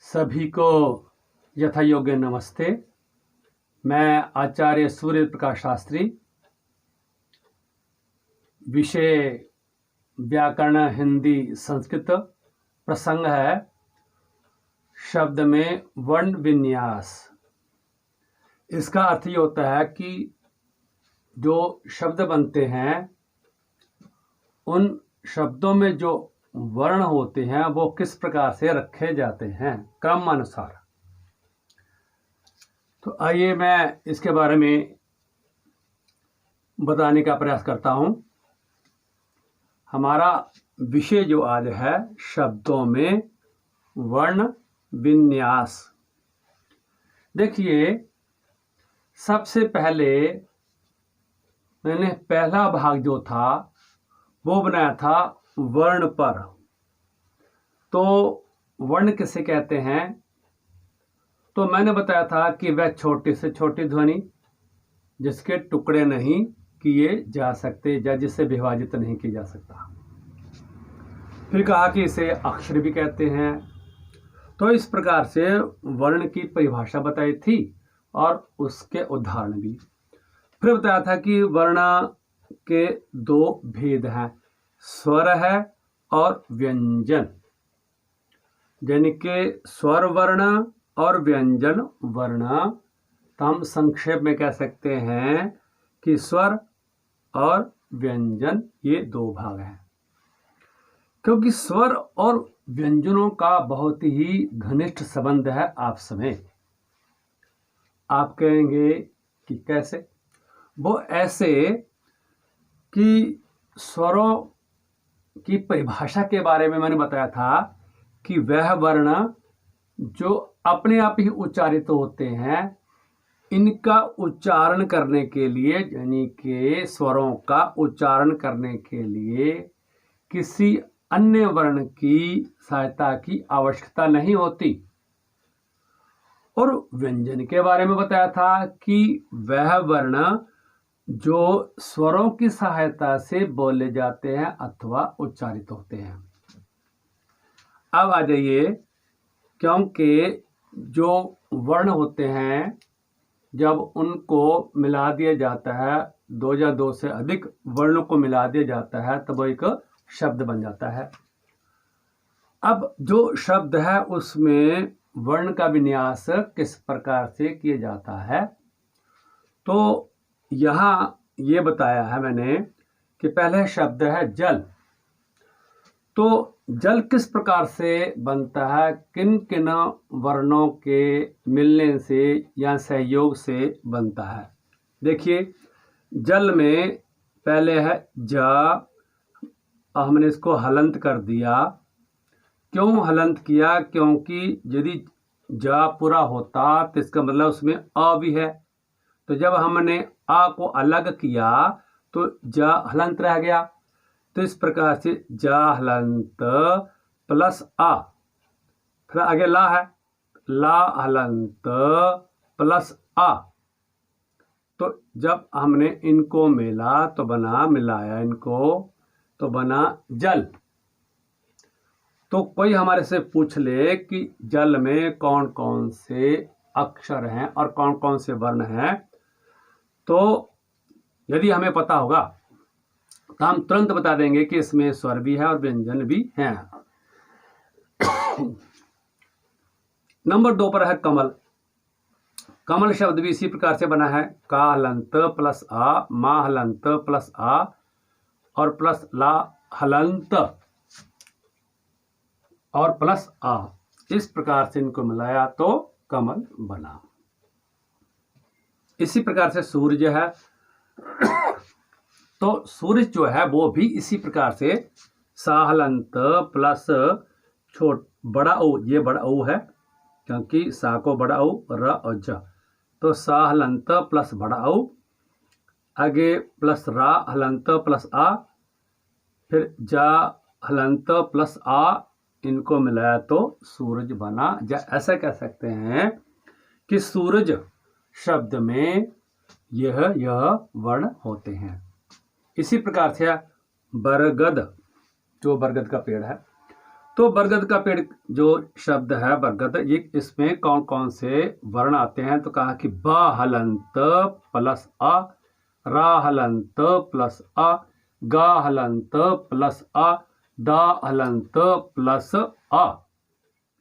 सभी को यथा योग्य नमस्ते। मैं आचार्य सूर्य प्रकाश शास्त्री। विषय व्याकरण हिंदी संस्कृत। प्रसंग है शब्द में वर्ण विन्यास। इसका अर्थ ये होता है कि जो शब्द बनते हैं उन शब्दों में जो वर्ण होते हैं वो किस प्रकार से रखे जाते हैं क्रम अनुसार। तो आइए मैं इसके बारे में बताने का प्रयास करता हूं। हमारा विषय जो आज है शब्दों में वर्ण विन्यास। देखिए, सबसे पहले मैंने पहला भाग जो था वो बनाया था वर्ण पर। तो वर्ण किसे कहते हैं? तो मैंने बताया था कि वह छोटी से छोटी ध्वनि जिसके टुकड़े नहीं किए जा सकते या जिसे विभाजित नहीं किया जा सकता। फिर कहा कि इसे अक्षर भी कहते हैं। तो इस प्रकार से वर्ण की परिभाषा बताई थी और उसके उदाहरण भी। फिर बताया था कि वर्ण के दो भेद हैं, स्वर है और व्यंजन। यानी कि स्वर वर्ण और व्यंजन वर्ण। तो हम संक्षेप में कह सकते हैं कि स्वर और व्यंजन ये दो भाग हैं, क्योंकि स्वर और व्यंजनों का बहुत ही घनिष्ठ संबंध है आपस में। आप कहेंगे कि कैसे? वो ऐसे कि स्वरों की परिभाषा के बारे में मैंने बताया था कि वह वर्ण जो अपने आप ही उच्चारित होते हैं, इनका उच्चारण करने के लिए, यानी कि स्वरों का उच्चारण करने के लिए किसी अन्य वर्ण की सहायता की आवश्यकता नहीं होती। और व्यंजन के बारे में बताया था कि वह वर्ण जो स्वरों की सहायता से बोले जाते हैं अथवा उच्चारित होते हैं। अब आ जाइए, क्योंकि जो वर्ण होते हैं जब उनको मिला दिया जाता है, दो या दो से अधिक वर्णों को मिला दिया जाता है तब वो एक शब्द बन जाता है। अब जो शब्द है उसमें वर्ण का विन्यास किस प्रकार से किया जाता है, तो यहाँ ये बताया है मैंने कि पहले शब्द है जल। तो जल किस प्रकार से बनता है, किन किन वर्णों के मिलने से या सहयोग से बनता है। देखिए, जल में पहले है जा। हमने इसको हलंत कर दिया। क्यों हलंत किया? क्योंकि यदि जा पूरा होता तो इसका मतलब उसमें अ भी है। तो जब हमने आ को अलग किया तो जा हलंत रह गया। तो इस प्रकार से जा हलंत प्लस आ। फिर आगे ला है, ला हलंत प्लस आ। तो जब हमने इनको मिला तो बना, मिलाया इनको तो बना जल। तो कोई हमारे से पूछ ले कि जल में कौन कौन से अक्षर हैं और कौन कौन से वर्ण हैं, तो यदि हमें पता होगा तो हम तुरंत बता देंगे कि इसमें स्वर भी है और व्यंजन भी हैं। नंबर 2 पर है कमल। कमल शब्द भी इसी प्रकार से बना है, का हलंत प्लस आ, मा हलंत प्लस आ और प्लस ला हलंत और प्लस आ। इस प्रकार से इनको मिलाया तो कमल बना। इसी प्रकार से सूर्य है। तो सूर्य जो है वो भी इसी प्रकार से साहलंत प्लस बड़ा ओ, ये बड़ा ओ है क्योंकि सा को बड़ा ओ, र और ज। तो साहलंत प्लस बड़ा ओ, आगे प्लस रा हलंत प्लस आ, फिर जा हलंत प्लस आ, इनको मिलाया तो सूरज बना। या ऐसा कह सकते हैं कि सूरज शब्द में यह वर्ण होते हैं। इसी प्रकार से बरगद, जो बरगद का पेड़ है, तो बरगद का पेड़ जो शब्द है बरगद, ये इसमें कौन कौन से वर्ण आते हैं? तो कहा कि ब हलंत प्लस अ, रा हलंत प्लस अ, गा हलंत प्लस अ, दा हलंत प्लस अ।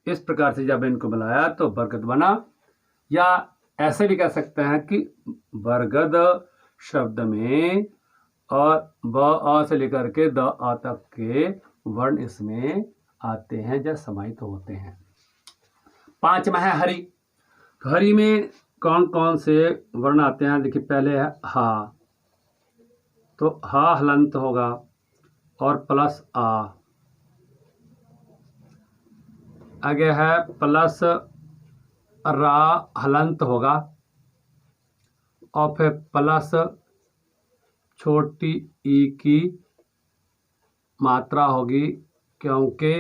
इस प्रकार से जब इनको मिलाया तो बरगद बना। या ऐसे भी कह सकते हैं कि बरगद शब्द में और ब अ से लेकर के द अ तक के वर्ण इसमें आते हैं या समाहित होते हैं। पांचवा है हरि। तो हरि में कौन कौन से वर्ण आते हैं? देखिए, पहले है हा, तो हा हलंत होगा और प्लस आ। आगे है प्लस रा हलंत होगा और फिर प्लस छोटी ई की मात्रा होगी, क्योंकि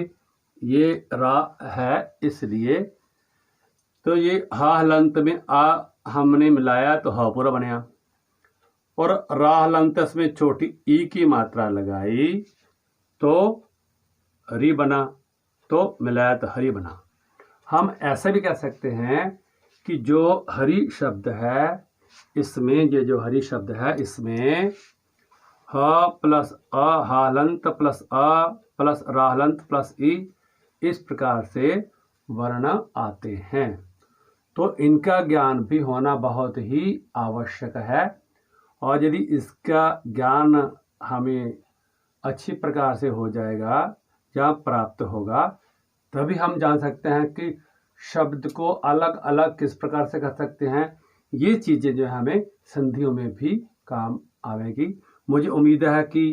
ये रा है इसलिए। तो ये हा हलंत में आ हमने मिलाया तो हा पूरा बना, और रा हलंत में छोटी ई की मात्रा लगाई तो हरि बना, तो मिलाया तो हरि बना। हम ऐसा भी कह सकते हैं कि जो हरि शब्द है इसमें, ये जो हरि शब्द है इसमें ह प्लस अ हालंत प्लस अ प्लस राहलंत प्लस ई, इस प्रकार से वर्ण आते हैं। तो इनका ज्ञान भी होना बहुत ही आवश्यक है, और यदि इसका ज्ञान हमें अच्छी प्रकार से हो जाएगा या प्राप्त होगा, तभी हम जान सकते हैं कि शब्द को अलग अलग किस प्रकार से कर सकते हैं। ये चीज़ें जो है हमें संधियों में भी काम आवेगी। मुझे उम्मीद है कि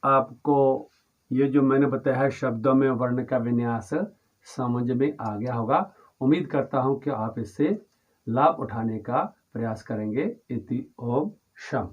आपको ये जो मैंने बताया है शब्दों में वर्ण का विन्यास समझ में आ गया होगा। उम्मीद करता हूँ कि आप इससे लाभ उठाने का प्रयास करेंगे। इति ओम शम।